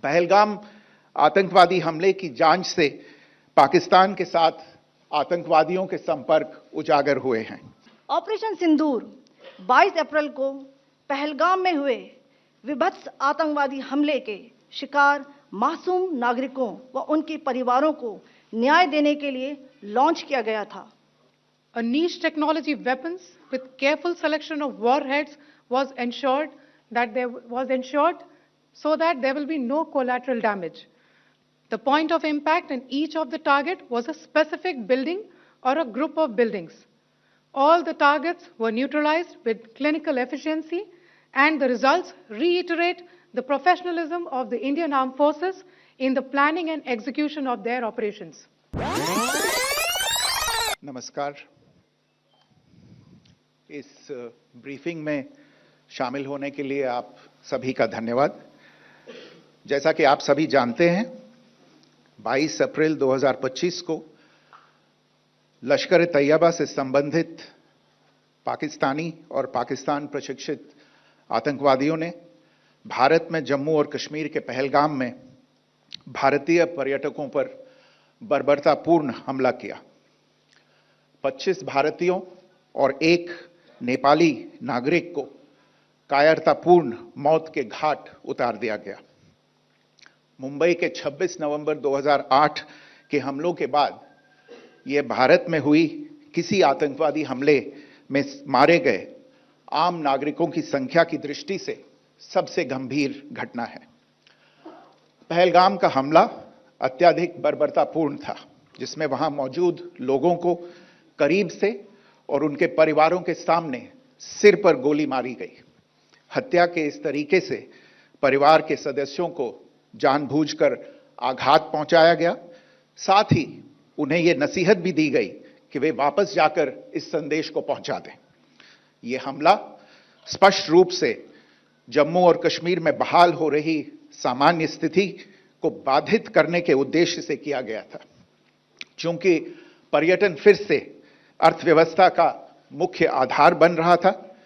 पहलगाम आतंकवादी हमले की जांच से पाकिस्तान के साथ आतंकवादियों के संपर्क उजागर हुए हैं। ऑपरेशन सिंदूर 22 अप्रैल को पहलगाम में हुए विभत्स आतंकवादी हमले के शिकार मासूम नागरिकों व उनके परिवारों को न्याय देने के लिए लॉन्च किया गया था। A niche technology weapons with careful selection of warheads was ensured so that there will be no collateral damage. The point of impact in each of the target was a specific building or a group of buildings. All the targets were neutralized with clinical efficiency, and the results reiterate the professionalism of the Indian Armed Forces in the planning and execution of their operations. नमस्कार। इस briefing में शामिल होने के लिए आप सभी का धन्यवाद। जैसा कि आप सभी जानते हैं, 22 अप्रैल 2025 को लश्कर तैयबा से संबंधित पाकिस्तानी और पाकिस्तान प्रशिक्षित आतंकवादियों ने भारत में जम्मू और कश्मीर के पहलगाम में भारतीय पर्यटकों पर बर्बरतापूर्ण हमला किया। 25 भारतीयों और एक नेपाली नागरिक को कायरतापूर्ण मौत के घाट उतार दिया गया। मुंबई के 26 नवंबर 2008 के हमलों के बाद यह भारत में हुई किसी आतंकवादी हमले में मारे गए आम नागरिकों की संख्या की दृष्टि से सबसे गंभीर घटना है। पहलगाम का हमला अत्यधिक बर्बरतापूर्ण था, जिसमें वहां मौजूद लोगों को करीब से और उनके परिवारों के सामने सिर पर गोली मारी गई। हत्या के इस तरीके से परिवार के सदस्यों को जानबूझकर आघात पहुंचाया गया। साथ ही उन्हें यह नसीहत भी दी गई कि वे वापस जाकर इस संदेश को पहुंचा दें। यह हमला स्पष्ट रूप से जम्मू और कश्मीर में बहाल हो रही सामान्य स्थिति को बाधित करने के उद्देश्य से किया गया था। चूंकि पर्यटन फिर से अर्थव्यवस्था का मुख्य आधार बन रहा था,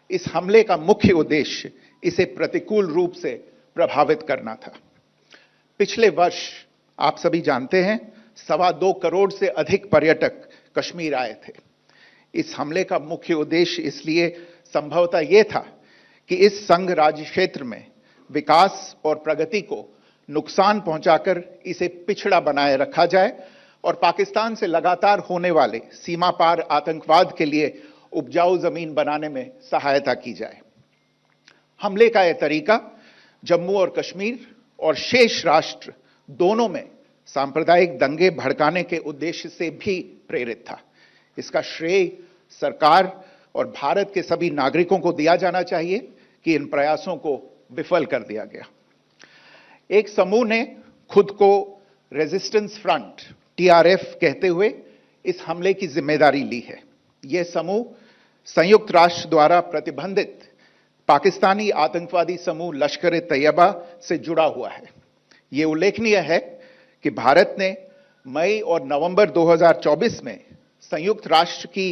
इस हमले का मुख्य उद्देश्य इसे प्रतिकूल रूप से प्रभावित करना था। पिछले वर्ष आप सभी जानते हैं, 2.25 करोड़ से अधिक पर्यटक कश्मीर आए थे। इस हमले का मुख्य उद्देश्य इसलिए संभवतः यह था कि इस संघ राज्य क्षेत्र में विकास और प्रगति को नुकसान पहुंचाकर इसे पिछड़ा बनाए रखा जाए और पाकिस्तान से लगातार होने वाले सीमा पार आतंकवाद के लिए उपजाऊ जमीन बनाने में सहायता की जाए। हमले का यह तरीका जम्मू और कश्मीर और शेष राष्ट्र दोनों में सांप्रदायिक दंगे भड़काने के उद्देश्य से भी प्रेरित था। इसका श्रेय सरकार और भारत के सभी नागरिकों को दिया जाना चाहिए कि इन प्रयासों को विफल कर दिया गया। एक समूह ने खुद को रेजिस्टेंस फ्रंट TRF कहते हुए इस हमले की जिम्मेदारी ली है। यह समूह संयुक्त राष्ट्र द्वारा प्रतिबंधित पाकिस्तानी आतंकवादी समूह लश्कर तैयबा से जुड़ा हुआ है। यह उल्लेखनीय है कि भारत ने मई और नवंबर 2024 में संयुक्त राष्ट्र की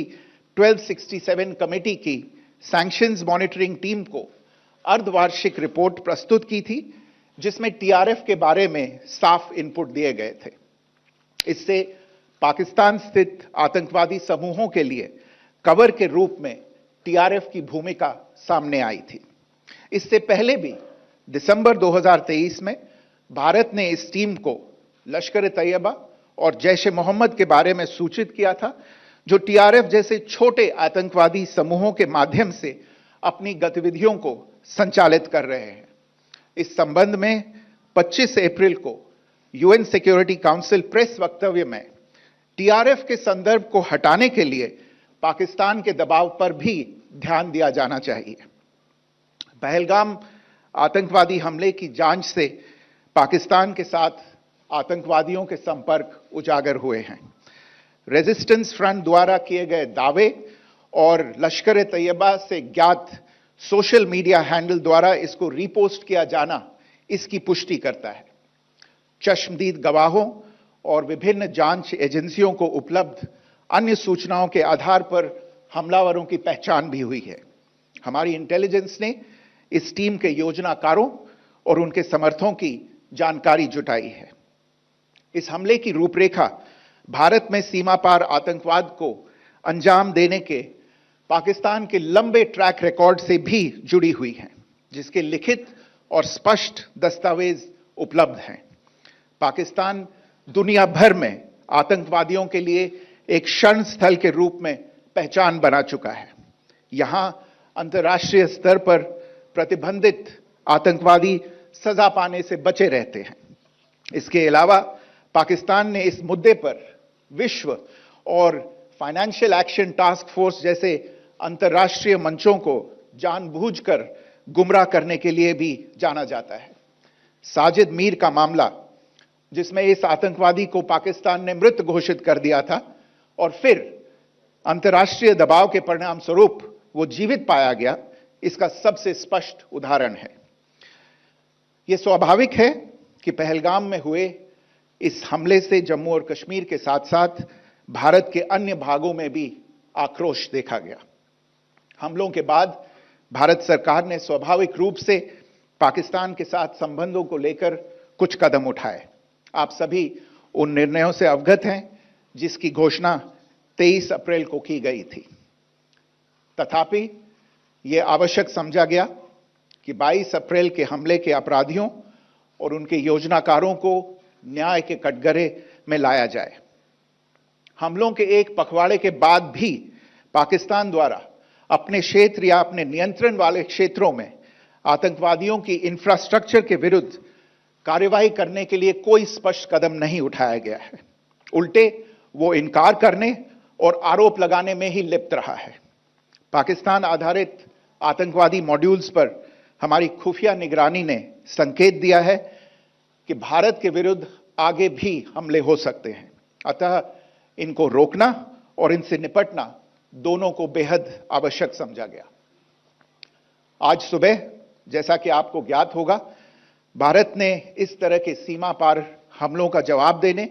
1267 कमेटी की सैंक्शंस मॉनिटरिंग टीम को अर्धवार्षिक रिपोर्ट प्रस्तुत की थी, जिसमें TRF के बारे में साफ इनपुट दिए गए थे। इससे पाकिस्तान स्थित आतंकवादी समूहों के लिए कवर के रूप में TRF की भूमिका सामने आई थी। इससे पहले भी दिसंबर 2023 में भारत ने इस टीम को लश्कर तैयबा और जैश ए मोहम्मद के बारे में सूचित किया था, जो TRF जैसे छोटे आतंकवादी समूहों के माध्यम से अपनी गतिविधियों को संचालित कर रहे हैं। इस संबंध में 25 अप्रैल को UN सिक्योरिटी काउंसिल प्रेस वक्तव्य में TRF के संदर्भ को हटाने के लिए पाकिस्तान के दबाव पर भी ध्यान दिया जाना चाहिए। पहलगाम आतंकवादी हमले की जांच से पाकिस्तान के साथ आतंकवादियों के संपर्क उजागर हुए हैं। रेजिस्टेंस फ्रंट द्वारा किए गए दावे और लश्कर तैयबा से ज्ञात सोशल मीडिया हैंडल द्वारा इसको रीपोस्ट किया जाना इसकी पुष्टि करता है। चश्मदीद गवाहों और विभिन्न जांच एजेंसियों को उपलब्ध अन्य सूचनाओं के आधार पर हमलावरों की पहचान भी हुई है। हमारी इंटेलिजेंस ने इस टीम के योजनाकारों और उनके समर्थकों की जानकारी जुटाई है। इस हमले की रूपरेखा भारत में सीमा पार आतंकवाद को अंजाम देने के पाकिस्तान के लंबे ट्रैक रिकॉर्ड से भी जुड़ी हुई है, जिसके लिखित और स्पष्ट दस्तावेज उपलब्ध हैं। पाकिस्तान दुनिया भर में आतंकवादियों के लिए एक शरण स्थल के रूप में पहचान बना चुका है। यहां अंतर्राष्ट्रीय स्तर पर प्रतिबंधित आतंकवादी सजा पाने से बचे रहते हैं। इसके अलावा पाकिस्तान ने इस मुद्दे पर विश्व और फाइनेंशियल एक्शन टास्क फोर्स जैसे अंतर्राष्ट्रीय मंचों को जानबूझकर गुमराह करने के लिए भी जाना जाता है। साजिद मीर का मामला, जिसमें इस आतंकवादी को पाकिस्तान ने मृत घोषित कर दिया था और फिर अंतर्राष्ट्रीय दबाव के परिणाम स्वरूप वो जीवित पाया गया, इसका सबसे स्पष्ट उदाहरण है। यह स्वाभाविक है कि पहलगाम में हुए इस हमले से जम्मू और कश्मीर के साथ साथ भारत के अन्य भागों में भी आक्रोश देखा गया। हमलों के बाद भारत सरकार ने स्वाभाविक रूप से पाकिस्तान के साथ संबंधों को लेकर कुछ कदम उठाए। आप सभी उन निर्णयों से अवगत हैं जिसकी घोषणा 23 अप्रैल को की गई थी। तथापि यह आवश्यक समझा गया कि 22 अप्रैल के हमले के अपराधियों और उनके योजनाकारों को न्याय के कटघरे में लाया जाए। हमलों के एक पखवाड़े के बाद भी पाकिस्तान द्वारा अपने क्षेत्र या अपने नियंत्रण वाले क्षेत्रों में आतंकवादियों की इंफ्रास्ट्रक्चर के विरुद्ध कार्रवाई करने के लिए कोई स्पष्ट कदम नहीं उठाया गया है। उल्टे वो इनकार करने और आरोप लगाने में ही लिप्त रहा है। पाकिस्तान आधारित आतंकवादी मॉड्यूल्स पर हमारी खुफिया निगरानी ने संकेत दिया है कि भारत के विरुद्ध आगे भी हमले हो सकते हैं। अतः इनको रोकना और इनसे निपटना दोनों को बेहद आवश्यक समझा गया। आज सुबह, जैसा कि आपको ज्ञात होगा, भारत ने इस तरह के सीमा पार हमलों का जवाब देने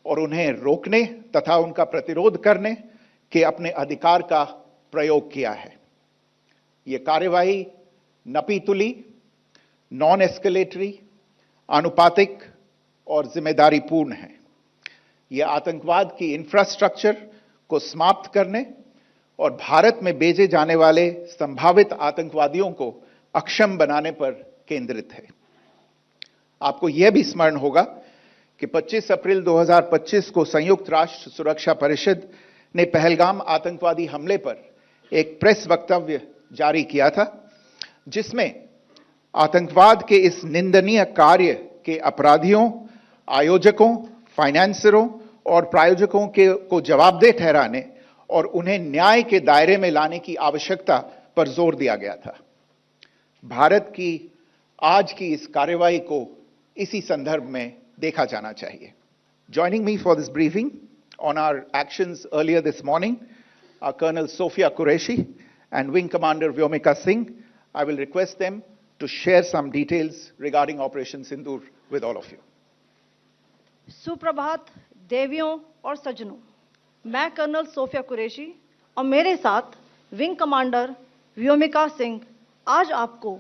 और उन्हें रोकने तथा उनका प्रतिरोध करने के अपने अधिकार का प्रयोग किया है। यह कार्यवाही नपीतुली, नॉन एस्केलेटरी, आनुपातिक और जिम्मेदारीपूर्ण है। यह आतंकवाद की इंफ्रास्ट्रक्चर को समाप्त करने और भारत में भेजे जाने वाले संभावित आतंकवादियों को अक्षम बनाने पर केंद्रित है। आपको यह भी स्मरण होगा कि 25 अप्रैल 2025 को संयुक्त राष्ट्र सुरक्षा परिषद ने पहलगाम आतंकवादी हमले पर एक प्रेस वक्तव्य जारी किया था, जिसमें आतंकवाद के इस निंदनीय कार्य के अपराधियों, आयोजकों, फाइनेंसरों और प्रायोजकों को जवाबदेह ठहराने और उन्हें न्याय के दायरे में लाने की आवश्यकता पर जोर दिया गया था। भारत की आज की इस कार्यवाही को इसी संदर्भ में देखा जाना चाहिए। Joining me for this briefing on our actions earlier this morning are Colonel Sophia Qureshi and Wing Commander Vyomika Singh. I will request them to share some details regarding Operation Sindoor with all of you. सुप्रभात देवियों और सज्जनों, मैं colonel Sophia Qureshi और मेरे साथ wing commander Vyomika Singh आज आपको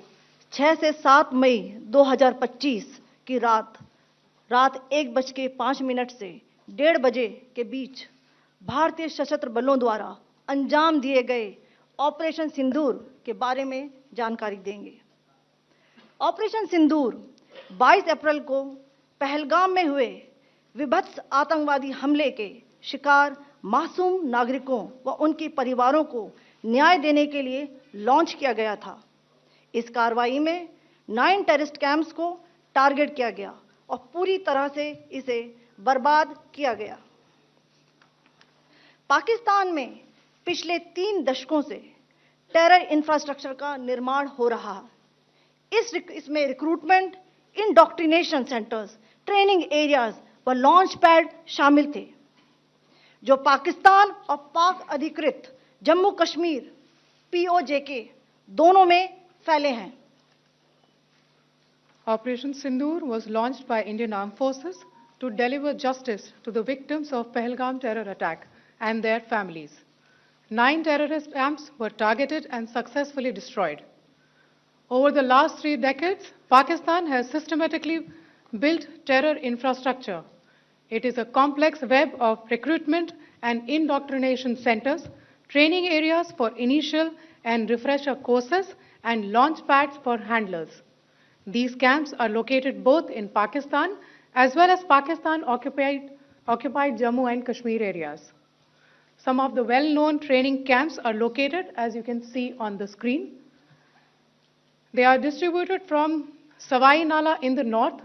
6 से 7 मई 2025 की रात 1:05 से 1:30 बजे के बीच भारतीय सशस्त्र बलों द्वारा अंजाम दिए गए ऑपरेशन सिंदूर के बारे में जानकारी देंगे। ऑपरेशन सिंदूर 22 अप्रैल को पहलगाम में हुए विभत्स आतंकवादी हमले के शिकार मासूम नागरिकों व उनके परिवारों को न्याय देने के लिए लॉन्च किया गया था। इस कार्रवाई में 9 टेररिस्ट कैंप्स को टारगेट किया गया और पूरी तरह से इसे बर्बाद किया गया। पाकिस्तान में पिछले 3 दशकों से टेरर इंफ्रास्ट्रक्चर का निर्माण हो रहा है। इसमें recruitment, indoctrination centres, training areas व लॉन्च पैड शामिल थे, जो पाकिस्तान और पाक अधिकृत जम्मू कश्मीर POJK दोनों में फैले हैं। Operation Sindoor was launched by Indian Armed Forces to deliver justice to the victims of Pahalgam terror attack and their families. 9 terrorist camps were targeted and successfully destroyed. Over the last 3 decades, Pakistan has systematically built terror infrastructure. It is a complex web of recruitment and indoctrination centers, training areas for initial and refresher courses, and launch pads for handlers. These camps are located both in Pakistan as well as Pakistan-occupied Jammu and Kashmir areas. Some of the well-known training camps are located, as you can see on the screen. They are distributed from Savai Nala in the north,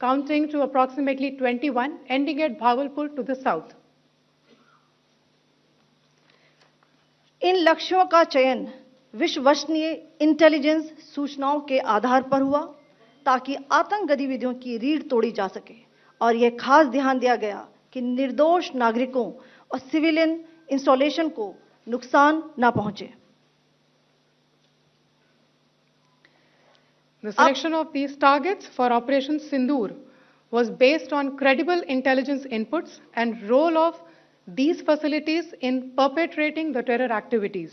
counting to approximately 21, ending at Bhagalpur to the south. इन लक्ष्यों का चयन विश्वसनीय intelligence सूचनाओं के आधार पर हुआ ताकि आतंक गतिविधियों की रीढ़ तोड़ी जा सके और यह खास ध्यान दिया गया कि निर्दोष नागरिकों और सिविलियन इंस्टॉलेशन को नुकसान न पहुंचे. The selection of these targets for Operation Sindoor was based on credible intelligence inputs and role of these facilities in perpetrating the terror activities.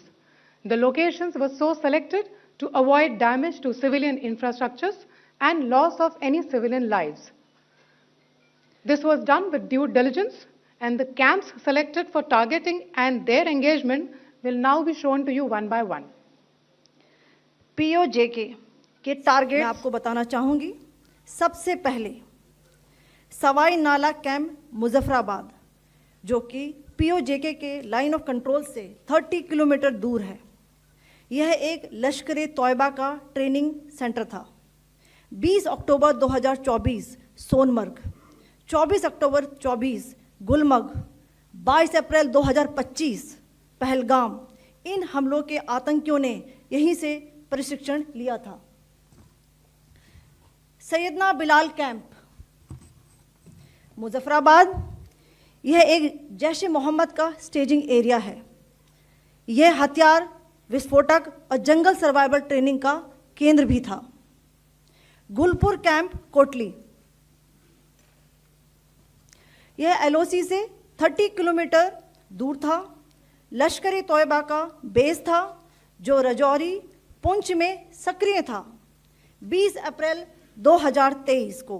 The locations were so selected to avoid damage to civilian infrastructures and loss of any civilian lives. This was done with due diligence, and the camps selected for targeting and their engagement will now be shown to you one by one. POJK के target मैं आपको बताना चाहूंगी. सबसे पहले सवाई नाला camp Muzaffarabad, जो कि POJK के लाइन ऑफ कंट्रोल से 30 किलोमीटर दूर है. यह एक लश्कर तौयबा का ट्रेनिंग सेंटर था. 20 अक्टूबर 2024 सोनमर्ग, 24 अक्टूबर 24 गुलमर्ग, 22 अप्रैल 2025 पहलगाम. इन हमलों के आतंकियों ने यहीं से प्रशिक्षण लिया था. सैयदना बिलाल कैंप मुजफ्फराबाद, यह एक जैश ए मोहम्मद का स्टेजिंग एरिया है. यह हथियार, विस्फोटक और जंगल सर्वाइवल ट्रेनिंग का केंद्र भी था. गुलपुर कैंप कोटली, यह LOC से 30 किलोमीटर दूर था. लश्कर तौयबा का बेस था जो रजौरी, पुंछ में सक्रिय था. 20 अप्रैल 2023 को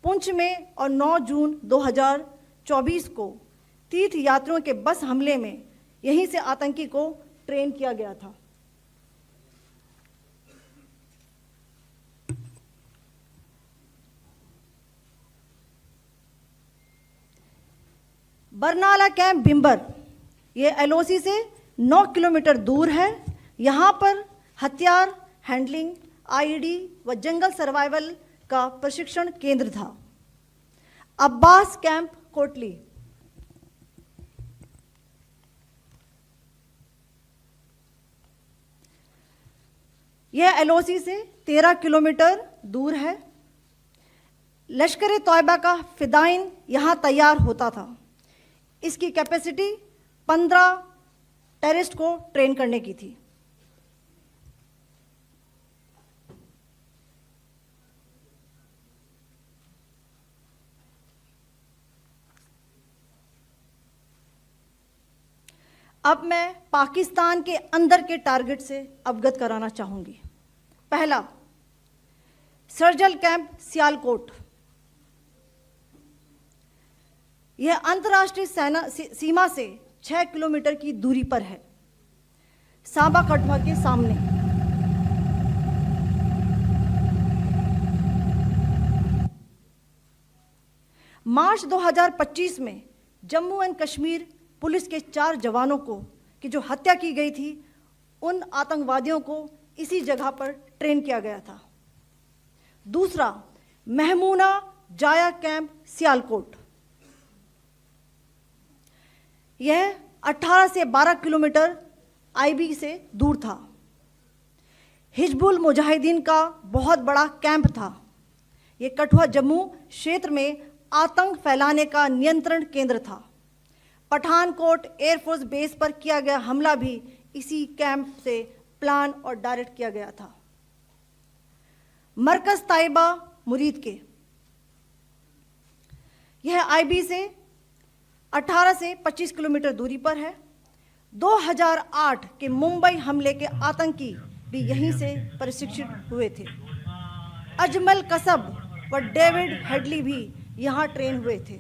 पुंछ में और 9 जून 2024 को तीर्थ यात्रियों के बस हमले में यहीं से आतंकी को ट्रेन किया गया था. बरनाला कैंप बिंबर, ये LOC से 9 किलोमीटर दूर है. यहाँ पर हथियार, हैंडलिंग, IED व जंगल सर्वाइवल का प्रशिक्षण केंद्र था. अब्बास कैंप कोटली, यह LOC से 13 किलोमीटर दूर है. लश्कर तौयबा का फिदाइन यहाँ तैयार होता था. इसकी कैपेसिटी 15 टेररिस्ट को ट्रेन करने की थी. अब मैं पाकिस्तान के अंदर के टारगेट से अवगत कराना चाहूंगी. पहला, सर्जल कैंप सियालकोट. यह अंतर्राष्ट्रीय सीमा से 6 किलोमीटर की दूरी पर है, सांबा कठवा के सामने. मार्च 2025 में जम्मू एंड कश्मीर पुलिस के 4 जवानों को की जो हत्या की गई थी, उन आतंकवादियों को इसी जगह पर ट्रेन किया गया था. दूसरा, महमूना जाया कैंप सियालकोट. यह 18 से 12 किलोमीटर IB से दूर था. हिजबुल मुजाहिदीन का बहुत बड़ा कैंप था. यह कठुआ जम्मू क्षेत्र में आतंक फैलाने का नियंत्रण केंद्र था. पठानकोट एयरफोर्स बेस पर किया गया हमला भी इसी कैंप से प्लान और डायरेक्ट किया गया था. मरकज ताइबा मुरीद के, यह IB से 18 से 25 किलोमीटर दूरी पर है. 2008 के मुंबई हमले के आतंकी भी यहीं से प्रशिक्षित हुए थे. अजमल कसब व डेविड हेडली भी यहाँ ट्रेन हुए थे।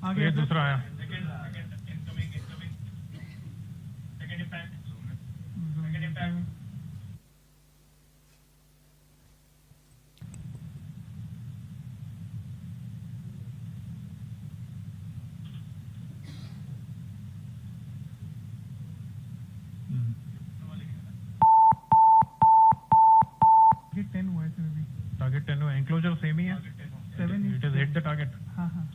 आगे दूसरा आया। टारगेट 10 हुआ है सर अभी। टारगेट 10 हुआ है, एंक्लोजर सेम ही है। 7 it is hit the target. हाँ हाँ।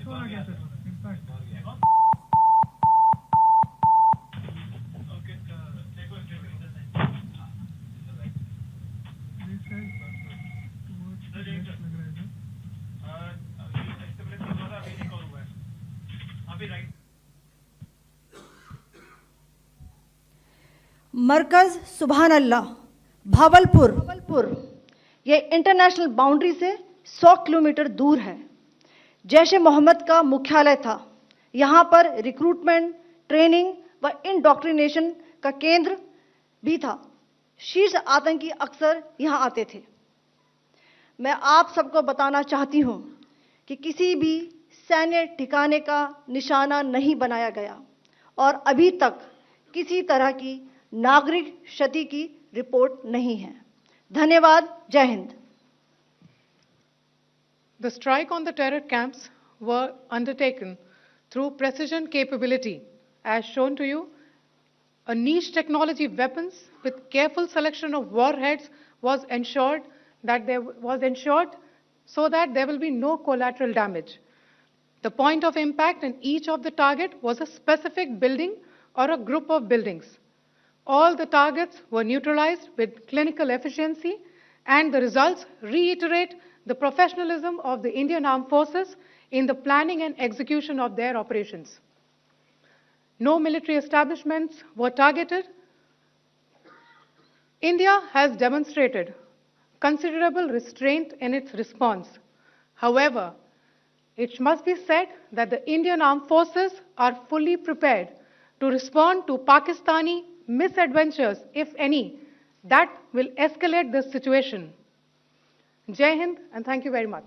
आ गया सर इम्पैक्ट। मरकज सुभान अल्लाह भावलपुर ये इंटरनेशनल बाउंड्री से 100 किलोमीटर दूर है। जैश ए मोहम्मद का मुख्यालय था। यहाँ पर रिक्रूटमेंट, ट्रेनिंग व इंडॉक्ट्रिनेशन का केंद्र भी था। शीर्ष आतंकी अक्सर यहाँ आते थे। मैं आप सबको बताना चाहती हूँ कि किसी भी सैन्य ठिकाने का निशाना नहीं बनाया गया और अभी तक किसी तरह की नागरिक क्षति की रिपोर्ट नहीं है। धन्यवाद। जय Hind. The strike on the terror camps were undertaken through precision capability, as shown to you. A niche technology weapons with careful selection of warheads was ensured so that there will be no collateral damage. The point of impact in each of the target was a specific building or a group of buildings. All the targets were neutralized with clinical efficiency, and the results reiterate the professionalism of the Indian Armed Forces in the planning and execution of their operations. No military establishments were targeted. India has demonstrated considerable restraint in its response. However, it must be said that the Indian Armed Forces are fully prepared to respond to Pakistani misadventures, if any, that will escalate this situation. Jai Hind, and thank you very much.